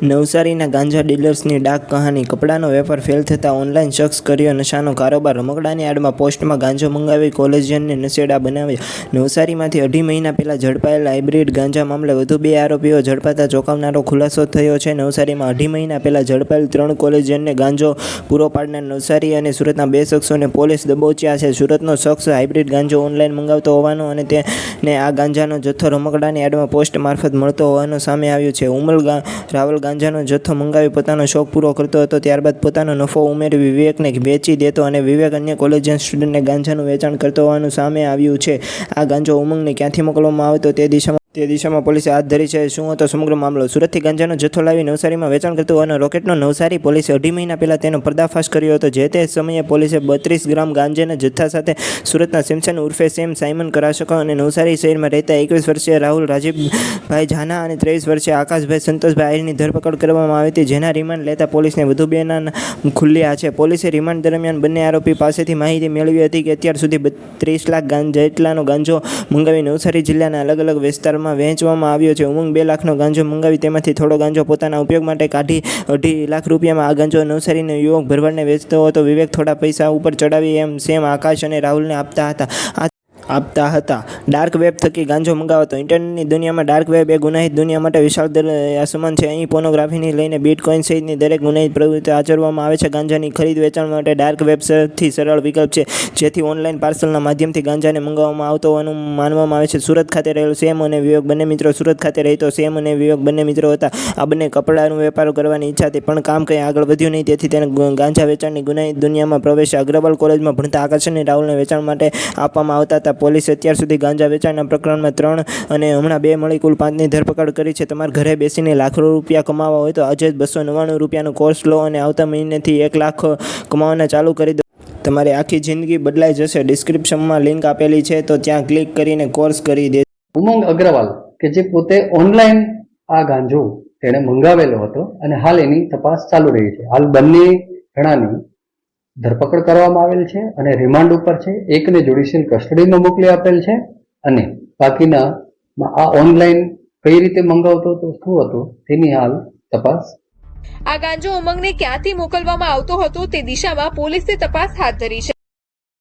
નવસારીના ગાંજા ડીલર્સની ડાક કહાની. કપડાનો વેપાર ફેલ થતાં ઓનલાઈન શખ્સ કર્યો નશાનો કારોબાર. રમકડાની આડમાં પોસ્ટમાં ગાંજો મંગાવી કોલેજિયનને નશેડા બનાવ્યા. નવસારીમાંથી 2.5 મહિના પહેલા ઝડપાયેલા હાઇબ્રિડ ગાંજા મામલે વધુ 2 આરોપીઓ ઝડપાતા ચોંકાવનારો ખુલાસો થયો છે. નવસારીમાં 2.5 મહિના પહેલા ઝડપાયેલ 3 કોલેજિયનને ગાંજો પૂરો પાડનાર નવસારી અને સુરતના 2 શખ્સોને પોલીસ દબોચ્યા છે. સુરતનો શખ્સ હાઇબ્રિડ ગાંજો ઓનલાઈન મંગાવતો હોવાનો અને તેને આ ગાંજાનો જથ્થો રમકડાની આડમાં પોસ્ટ મારફત મળતો હોવાનું સામે આવ્યું છે. ઉમલ રાવલ ગાંજાનો જથ્થો મંગાવી પોતાનો શોખ પૂરો કરતો હતો. ત્યારબાદ પોતાનો નફો ઉમેરી વિવેકને વેચી દેતો અને વિવેક અન્ય કોલેજિયન સ્ટુડન્ટને ગાંજાનું વેચાણ કરતો હોવાનું સામે આવ્યું છે. આ ગાંજો ઉમંગને ક્યાંથી મોકલવામાં આવતો તે દિશામાં પોલીસે હાથ ધરી છે. શું હતો સમગ્ર મામલો? સુરતથી ગાંજાનો જથ્થો લાવી નવસારીમાં વેચાણ કરતો હોવાનો રોકેટનો નવસારી પોલીસે 2.5 મહિના પહેલા તેનો પર્દાફાશ કર્યો હતો. જે તે સમયે પોલીસે 32 ગ્રામ ગાંજાના જથ્થા સાથે સુરતના સેમસન ઉર્ફે સેમ સાયમન કરાશકો અને નવસારી શહેરમાં રહેતા 21 વર્ષીય રાહુલ રાજીવભાઈ ઝાના અને 23 વર્ષીય આકાશભાઈ સંતોષભાઈ આહિરની ધરપકડ કરવામાં આવી હતી. જેના રિમાન્ડ લેતા પોલીસને વધુ 2 નામ ખુલ્યા છે. પોલીસે રિમાન્ડ દરમિયાન બંને આરોપી પાસેથી માહિતી મેળવી હતી કે અત્યાર સુધી 32 લાખ જેટલાનો ગાંજો મંગાવી નવસારી જિલ્લાના અલગ અલગ વિસ્તારમાં વહેંચવામાં આવ્યો છે. ઉમંગ 2 લાખનો ગાંજો મંગાવી તેમાંથી થોડો ગાંજો પોતાના ઉપયોગ માટે કાઢી 2.5 લાખ રૂપિયામાં આ ગાંજો નવસારીનો યુવક ભરવાડને વેચતો હતો. વિવેક થોડા પૈસા ઉપર ચડાવી એમ સેમ આકાશ અને રાહુલને આપતા હતા. ડાર્ક વેબ થકી ગાંજો મંગાવતો. ઇન્ટરનેટની દુનિયામાં ડાર્ક વેબ એ ગુનાહિત દુનિયા માટે વિશાળ આસમાન છે. અહીં પોર્નોગ્રાફીથી લઈને બિટકોઇન સહિતની દરેક ગુનાહિત પ્રવૃત્તિઓ આચરવામાં આવે છે. ગાંજાની ખરીદ વેચાણ માટે ડાર્ક વેબ સૌથી સરળ વિકલ્પ છે, જેથી ઓનલાઈન પાર્સલના માધ્યમથી ગાંજાને મંગાવવામાં આવતો હોવાનું માનવામાં આવે છે. સુરત ખાતે રહેલો સેમ અને વિવેક બંને મિત્રો સુરત ખાતે રહેતો સેમ અને વિવેક બંને મિત્રો હતા. આ બંને કપડાનો વેપાર કરવાની ઈચ્છા હતી, પણ કામ કંઈ આગળ વધ્યું નહીં. તેથી તેને ગાંજા વેચાણની ગુનાહિત દુનિયામાં પ્રવેશ્યા. અગ્રવાલ કોલેજમાં ભણતા આકાશ અને રાહુલને વેચાણ માટે આપવામાં આવતા હતા. પોલીસે અત્યાર સુધી ગાંજા વેચાણના પ્રકરણમાં 3 અને હમણાં 2 મળી કુલ 5ની ધરપકડ કરી છે. તમારે ઘરે બેસીને લાખો રૂપિયા કમાવા હોય તો આજે જ 299 રૂપિયાનો કોર્સ લો અને આવતા મહિનેથી 1 લાખ કમાવાના ચાલુ કરી દો. તમારી આખી જિંદગી બદલાઈ જશે. ડિસ્ક્રિપ્શનમાં લિંક આપેલી છે, તો ત્યાં ક્લિક કરીને કોર્સ કરી દે. ઉમંગ અગ્રવાલ કે જે પોતે ઓનલાઈન આ ગાંજો તેણે મંગાવેલો હતો અને હાલ એની તપાસ ચાલુ રહી છે. હાલ બંને જણાની ધરપકડ કરવામાં આવેલ છે અને રિમાન્ડ ઉપર છે. એકને જ્યુડિશિયલ કસ્ટડીમાં મોકલી આપેલ છે અને બાકીના આ ઓનલાઈન કઈ રીતે મંગાવતો હતો, શું હતો તેની હાલ તપાસ. આ ગાંજો ઉમંગને ક્યાંથી મોકલવામાં આવતો હતો તે દિશામાં પોલીસે તપાસ હાથ ધરી છે.